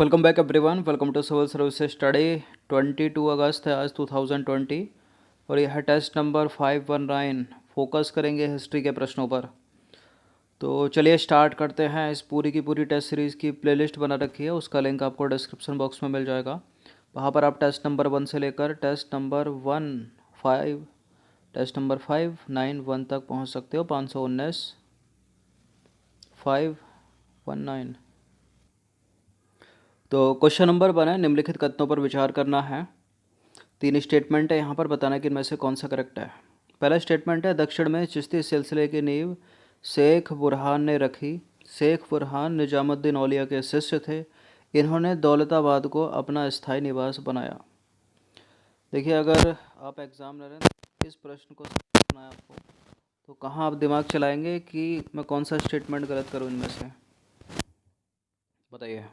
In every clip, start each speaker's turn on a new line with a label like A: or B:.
A: Welcome back everyone. Welcome to civil service study. 22 अगस्त है आज 2020 और यह है टेस्ट नंबर 519। फोकस करेंगे हिस्ट्री के प्रश्नों पर। तो चलिए स्टार्ट करते हैं। इस पूरी की पूरी टेस्ट सीरीज़ की प्लेलिस्ट बना रखी है, उसका लिंक आपको डिस्क्रिप्शन बॉक्स में मिल जाएगा। वहाँ पर आप टेस्ट नंबर 1 से लेकर टेस्ट नंबर 591 तक पहुँच सकते हो। 519 519। तो क्वेश्चन नंबर 1 है, निम्नलिखित कथनों पर विचार करना है। 3 स्टेटमेंट है, यहाँ पर बताना है कि इनमें से कौन सा करेक्ट है। पहला स्टेटमेंट है, दक्षिण में चिश्ती सिलसिले की नींव शेख बुरहान ने रखी। शेख बुरहान निजामुद्दीन औलिया के शिष्य थे। इन्होंने दौलताबाद को अपना स्थायी निवास बनाया। देखिए, अगर आप एग्जामिनर हैं तो इस प्रश्न को समझना है आपको, तो कहाँ आप दिमाग चलाएंगे कि मैं कौन सा स्टेटमेंट गलत करूँ इनमें से, बताइए।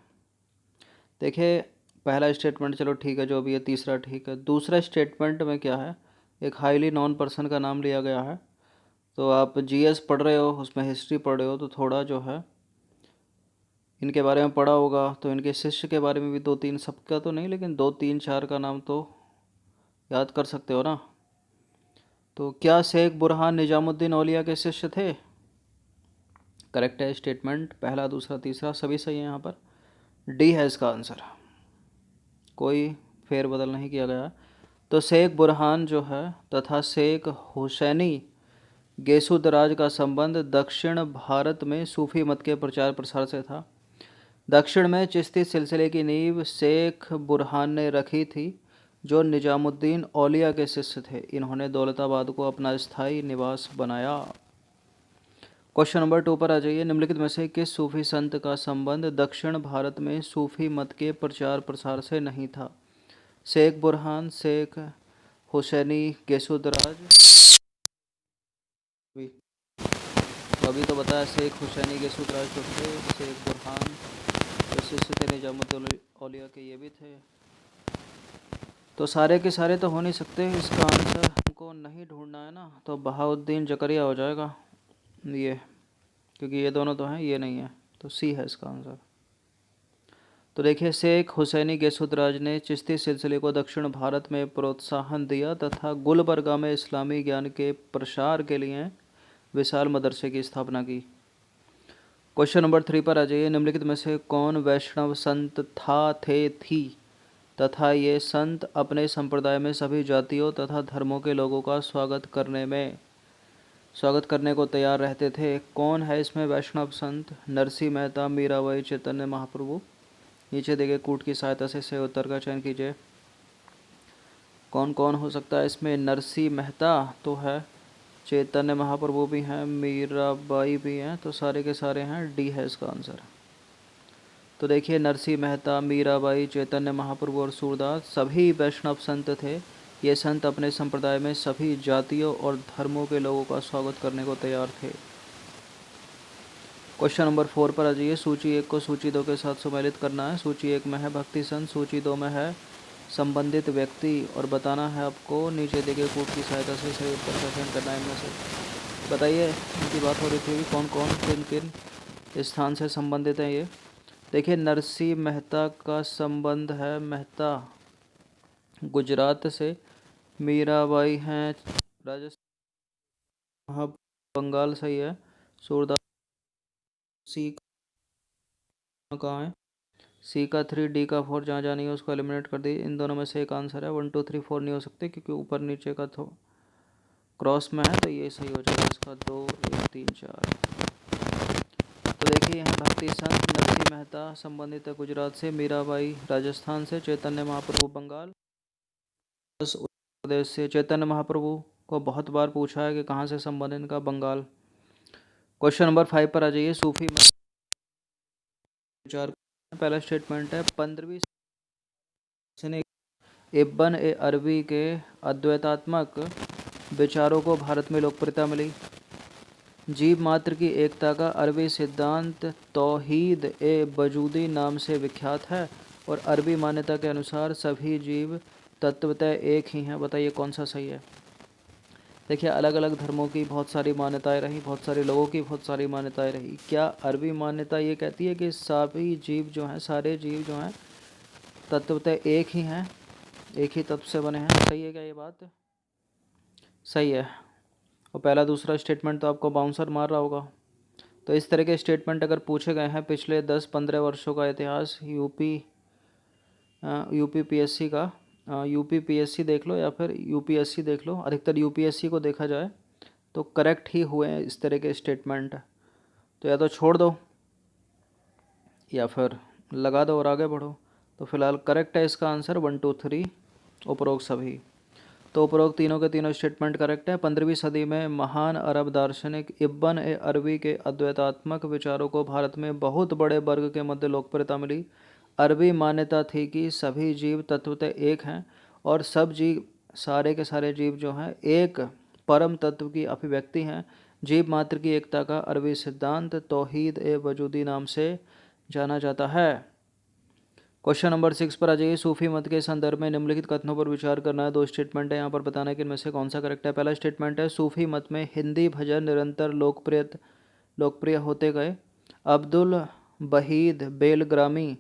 A: देखिए, पहला स्टेटमेंट चलो ठीक है, जो भी है। तीसरा ठीक है। दूसरा स्टेटमेंट में क्या है, एक हाईली नॉन पर्सन का नाम लिया गया है। तो आप जीएस पढ़ रहे हो, उसमें हिस्ट्री पढ़ रहे हो, तो थोड़ा जो है इनके बारे में पढ़ा होगा। तो इनके शिष्य के बारे में भी 2-3, सबका तो नहीं लेकिन 2-3-4 का नाम तो याद कर सकते हो ना। तो क्या शेख बुरहान निजामुद्दीन औलिया के शिष्य थे? करेक्ट है स्टेटमेंट। पहला, दूसरा, तीसरा सभी सही है। यहाँ पर डी है इसका आंसर, कोई फेरबदल नहीं किया गया। तो शेख बुरहान जो है तथा शेख हुसैनी गेसुदराज का संबंध दक्षिण भारत में सूफी मत के प्रचार प्रसार से था। दक्षिण में चिश्ती सिलसिले की नींव शेख बुरहान ने रखी थी, जो निजामुद्दीन औलिया के शिष्य थे। इन्होंने दौलताबाद को अपना स्थायी निवास बनाया। क्वेश्चन नंबर 2 पर आ जाइए। निम्नलिखित में से किस सूफी संत का संबंध दक्षिण भारत में सूफी मत के प्रचार प्रसार से नहीं था? शेख बुरहान, शेख हुसैनी, गेसुदराज। अभी तो बताया शेख हुसैनी गेसुदराज जो थे। शेख बुरहान जो शिष्य थे निजामुद्दीन औलिया के, ये भी थे। तो सारे के सारे तो हो नहीं सकते। इसका आंसर हमको नहीं ढूंढना है ना, तो बहाउद्दीन जकरिया हो जाएगा ये, क्योंकि ये दोनों तो हैं, ये नहीं है। तो सी है इसका आंसर। तो देखिए, शेख हुसैनी गेसुदराज ने चिश्ती सिलसिले को दक्षिण भारत में प्रोत्साहन दिया तथा गुलबर्गा में इस्लामी ज्ञान के प्रसार के लिए विशाल मदरसे की स्थापना की। क्वेश्चन नंबर 3 पर आ जाइए। निम्नलिखित में से कौन वैष्णव संत थी तथा ये संत अपने संप्रदाय में सभी जातियों तथा धर्मों के लोगों का स्वागत करने को तैयार रहते थे? कौन है इसमें वैष्णव संत? नरसिंह मेहता, मीराबाई, चैतन्य महाप्रभु। नीचे दिए कूट की सहायता से सही उत्तर का चयन कीजिए। कौन कौन हो सकता है इसमें? नरसिंह मेहता तो है, चैतन्य महाप्रभु भी हैं, मीराबाई भी हैं। तो सारे के सारे हैं, डी है इसका आंसर। तो देखिए, नरसिंह मेहता, मीराबाई, चैतन्य महाप्रभु और सूरदास सभी वैष्णव संत थे। ये संत अपने संप्रदाय में सभी जातियों और धर्मों के लोगों का स्वागत करने को तैयार थे। क्वेश्चन नंबर 4 पर आ जाइए। सूची 1 को सूची 2 के साथ सम्मिलित करना है। सूची 1 में है भक्ति संत, सूची 2 में है संबंधित व्यक्ति, और बताना है आपको नीचे दिए गए कूट की सहायता से सही उत्तर का चयन करना है। इनमें से बताइए, इनकी बात हो रही थी कौन कौन किन किन स्थान से संबंधित हैं ये। देखिए, नरसिंह मेहता का संबंध है मेहता गुजरात से, मीराबाई हैं राजस्थान, बंगाल सही है, सूरदास सी कहाँ है, सी का 3, डी का 4, जहाँ नहीं है उसको एलिमिनेट कर दी। इन दोनों में से एक आंसर है। 1 2 3 4 नहीं हो सकते क्योंकि ऊपर नीचे का तो क्रॉस में है, तो ये सही हो जाएगा इसका 2 1 3 4। तो देखिए, यहाँ भक्ति संत नरसिंह मेहता संबंधित है गुजरात से, मीराबाई राजस्थान से, चैतन्य महाप्रभु बंगाल, उत्तर प्रदेश से। चैतन्य महाप्रभु को बहुत बार पूछा है कि कहाँ से संबंधित इनका, बंगाल। क्वेश्चन नंबर 5 पर आ जाइए। सूफी मत विचार। पहला स्टेटमेंट है, 15वीं ने इब्न ए अरबी के अद्वैतात्मक विचारों को भारत में लोकप्रियता मिली। जीव मात्र की एकता का अरबी सिद्धांत तौहीद ए वजूदी नाम से विख्यात है और अरबी मान्यता के अनुसार सभी जीव तत्वतः एक ही हैं। बताइए कौन सा सही है। देखिए अलग अलग धर्मों की बहुत सारी मान्यताएं रही, बहुत सारे लोगों की बहुत सारी मान्यताएं रही। क्या अरबी मान्यता ये कहती है कि सभी जीव जो हैं, सारे जीव जो हैं तत्वतः एक ही हैं, एक ही तत्व से बने हैं? सही है क्या ये बात? सही है। और पहला दूसरा स्टेटमेंट तो आपको बाउंसर मार रहा होगा। तो इस तरह के स्टेटमेंट अगर पूछे गए हैं पिछले 10-15 वर्षों का इतिहास यूपीपीएससी का, यूपीपीएससी देख लो या फिर यूपीएससी देख लो, अधिकतर यूपीएससी को देखा जाए तो करेक्ट ही हुए हैं इस तरह के स्टेटमेंट। तो या तो छोड़ दो या फिर लगा दो और आगे बढ़ो। तो फिलहाल करेक्ट है इसका आंसर 1 2 3 उपरोक्त सभी। तो उपरोक्त तीनों के तीनों स्टेटमेंट करेक्ट है। 15वीं सदी में महान अरब दार्शनिक इब्न ए अरबी के अद्वैतात्मक विचारों को भारत में बहुत बड़े वर्ग के मध्य लोकप्रियता मिली। अरबी मान्यता थी कि सभी जीव तत्वतः एक हैं और सब जीव, सारे के सारे जीव जो हैं एक परम तत्व की अभिव्यक्ति हैं। जीव मात्र की एकता का अरबी सिद्धांत तौहीद ए वजूदी नाम से जाना जाता है। क्वेश्चन नंबर 6 पर आ जाइए। सूफी मत के संदर्भ में निम्नलिखित कथनों पर विचार करना है। 2 स्टेटमेंट है यहाँ पर, बताना है कि इनमें से कौन सा करेक्ट है। पहला स्टेटमेंट है सूफी मत में हिंदी भजन निरंतर लोकप्रिय होते गए। अब्दुल वहीद बेलग्रामी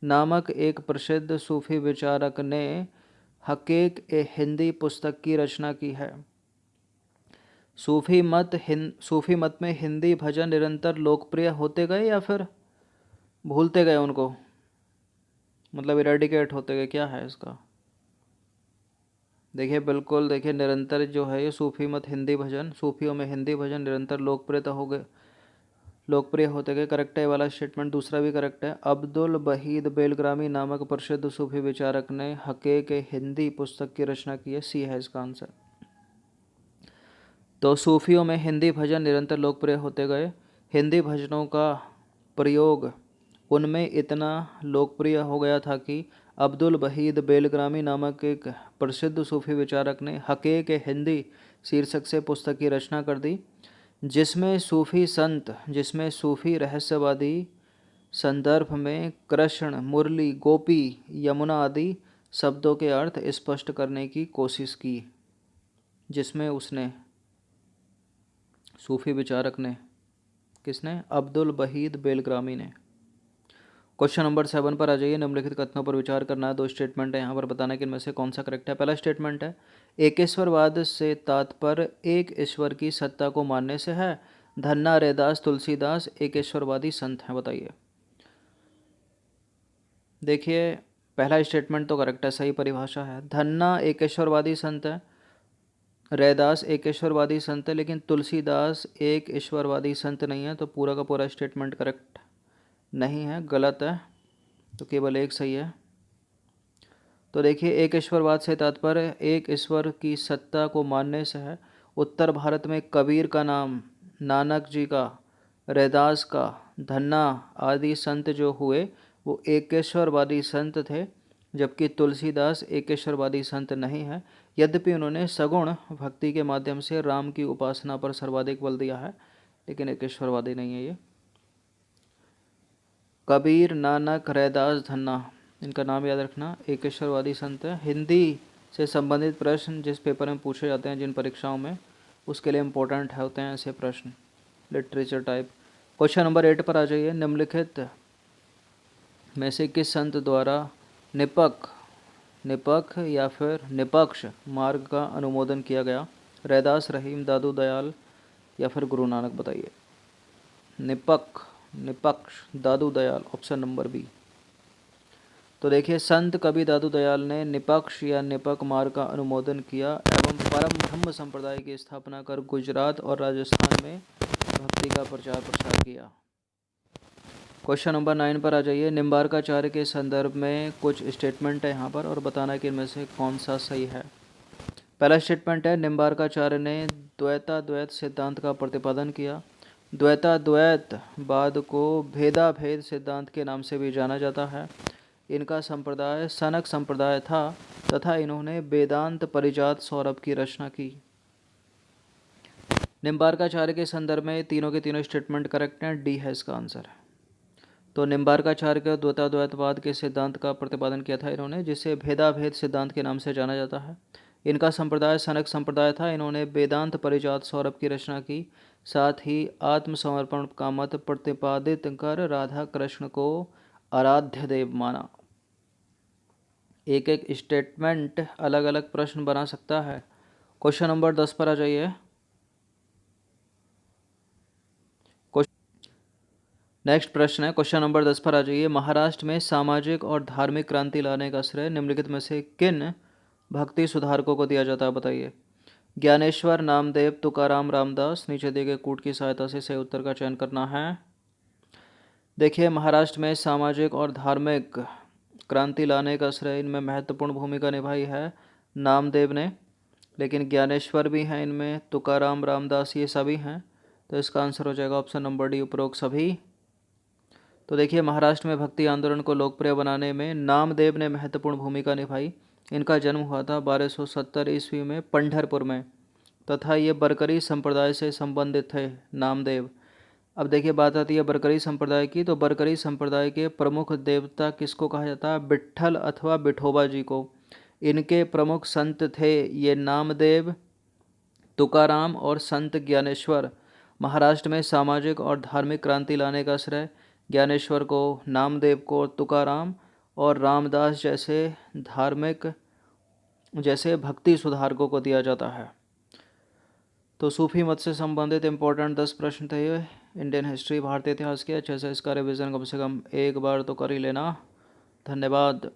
A: नामक एक प्रसिद्ध सूफी विचारक ने हक़ीक़ ए हिंदी पुस्तक की रचना की है। सूफी मत में हिंदी भजन निरंतर लोकप्रिय होते गए या फिर भूलते गए उनको, मतलब इरेडिकेट होते गए, क्या है इसका? देखिए बिल्कुल, देखिए निरंतर जो है ये सूफी मत हिंदी भजन, सूफियों में हिंदी भजन निरंतर लोकप्रिय होते गए, करेक्ट है वाला स्टेटमेंट। दूसरा भी करेक्ट है। अब्दुल वहीद बेलग्रामी नामक प्रसिद्ध सूफी विचारक ने हक़ीक़ हिंदी पुस्तक की रचना की है, सी है इसका आंसर। तो सूफियों में हिंदी भजन निरंतर लोकप्रिय होते गए। हिंदी भजनों का प्रयोग उनमें इतना लोकप्रिय हो गया था कि अब्दुल वहीद बेलग्रामी नामक एक प्रसिद्ध सूफी विचारक ने हक़ीक़ हिंदी शीर्षक से पुस्तक की रचना कर दी, जिसमें सूफी रहस्यवादी संदर्भ में कृष्ण, मुरली, गोपी, यमुना आदि शब्दों के अर्थ स्पष्ट करने की कोशिश की। जिसमें उसने, सूफी विचारक ने, किसने? अब्दुल वहीद बेलग्रामी ने। क्वेश्चन नंबर 7 पर आ जाइए। निम्नलिखित कथनों पर विचार करना है। 2 स्टेटमेंट है यहाँ पर, बताना कि इनमें से कौन सा करेक्ट है। पहला स्टेटमेंट है एकेश्वरवाद से तात्पर्य एक ईश्वर की सत्ता को मानने से है। धन्ना रैदास तुलसीदास एकेश्वरवादी संत हैं, बताइए। देखिए पहला स्टेटमेंट तो करेक्ट है, सही परिभाषा है। धन्ना एकेश्वरवादी संत है, रैदास एक ईश्वरवादी संत है, लेकिन तुलसीदास एक ईश्वरवादी संत नहीं है। तो पूरा का पूरा स्टेटमेंट करेक्ट नहीं है, गलत है। तो केवल एक सही है। तो देखिए एक ईश्वरवाद से तात्पर्य एक ईश्वर की सत्ता को मानने से है। उत्तर भारत में कबीर का नाम, नानक जी का, रैदास का, धन्ना आदि संत जो हुए वो एकेश्वरवादी संत थे, जबकि तुलसीदास एकेश्वरवादी संत नहीं है। यद्यपि उन्होंने सगुण भक्ति के माध्यम से राम की उपासना पर सर्वाधिक बल दिया है, लेकिन एकेश्वरवादी नहीं है ये। कबीर, नानक, रैदास, धन्ना, इनका नाम याद रखना, एकेश्वरवादी संत है। हिंदी से संबंधित प्रश्न जिस पेपर में पूछे जाते हैं, जिन परीक्षाओं में, उसके लिए इम्पोर्टेंट होते हैं ऐसे प्रश्न, लिटरेचर टाइप। क्वेश्चन नंबर 8 पर आ जाइए। निम्नलिखित में से किस संत द्वारा निपक्ष या फिर निपक्ष मार्ग का अनुमोदन किया गया? रैदास, रहीम, दादू दयाल या फिर गुरु नानक, बताइए। निपक्ष दादू दयाल, ऑप्शन नंबर बी। तो देखिए संत कवि दादू दयाल ने निपक्ष या निपक मार्ग का अनुमोदन किया एवं परम ब्रह्म संप्रदाय की स्थापना कर गुजरात और राजस्थान में भक्ति का प्रचार प्रसार किया। क्वेश्चन नंबर 9 पर आ जाइए। निम्बार्काचार्य के संदर्भ में कुछ स्टेटमेंट है यहाँ पर, और बताना कि इनमें से कौन सा सही है। पहला स्टेटमेंट है निम्बार्काचार्य ने द्वैताद्वैत सिद्धांत का प्रतिपादन किया। द्वैताद्वैतवाद को भेदाभेद सिद्धांत के नाम से भी जाना जाता है। इनका संप्रदाय सनक संप्रदाय था तथा इन्होंने वेदांत परिजात सौरभ की रचना की। निम्बार्काचार्य के संदर्भ में तीनों के तीनों स्टेटमेंट करेक्ट हैं, डी है इसका आंसर। तो निम्बार्काचार्य के द्वैताद्वैतवाद के सिद्धांत का प्रतिपादन किया था इन्होंने, जिसे भेदाभेद सिद्धांत के नाम से जाना जाता है। इनका संप्रदाय सनक संप्रदाय था। इन्होंने वेदांत परिजात सौरभ की रचना की, साथ ही आत्मसमर्पण का मत प्रतिपादित कर राधा कृष्ण को आराध्य देव माना। एक एक स्टेटमेंट अलग अलग प्रश्न बना सकता है। क्वेश्चन नंबर 10 पर आ जाइए। नेक्स्ट प्रश्न है, क्वेश्चन नंबर 10 पर आ जाइए। महाराष्ट्र में सामाजिक और धार्मिक क्रांति लाने का श्रेय निम्नलिखित में से किन भक्ति सुधारकों को दिया जाता है, बताइए। ज्ञानेश्वर, नामदेव, तुकाराम, रामदास। नीचे दिए गए कूट की सहायता से सही उत्तर का चयन करना है। देखिए, महाराष्ट्र में सामाजिक और धार्मिक क्रांति लाने का श्रेय इनमें महत्वपूर्ण भूमिका निभाई है नामदेव ने, लेकिन ज्ञानेश्वर भी हैं इनमें, तुकाराम, रामदास, ये सभी हैं। तो इसका आंसर हो जाएगा ऑप्शन नंबर डी, उपरोक्त सभी। तो देखिए, महाराष्ट्र में भक्ति आंदोलन को लोकप्रिय बनाने में नामदेव ने महत्वपूर्ण भूमिका निभाई। इनका जन्म हुआ था 1270 ईस्वी में पंढरपुर में, तथा ये बरकरी संप्रदाय से संबंधित थे नामदेव। अब देखिए, बात आती है बरकरी संप्रदाय की। तो बरकरी संप्रदाय के प्रमुख देवता किसको कहा जाता है? विट्ठल अथवा विठोबा जी को। इनके प्रमुख संत थे ये नामदेव, तुकाराम और संत ज्ञानेश्वर। महाराष्ट्र में सामाजिक और धार्मिक क्रांति लाने का श्रेय ज्ञानेश्वर को, नामदेव को, तुकाराम और रामदास जैसे भक्ति सुधारकों को दिया जाता है। तो सूफी मत से संबंधित इम्पोर्टेंट 10 प्रश्न थे ये इंडियन हिस्ट्री, भारतीय इतिहास के। अच्छे से इसका रिवीजन कम से कम एक बार तो कर ही लेना। धन्यवाद।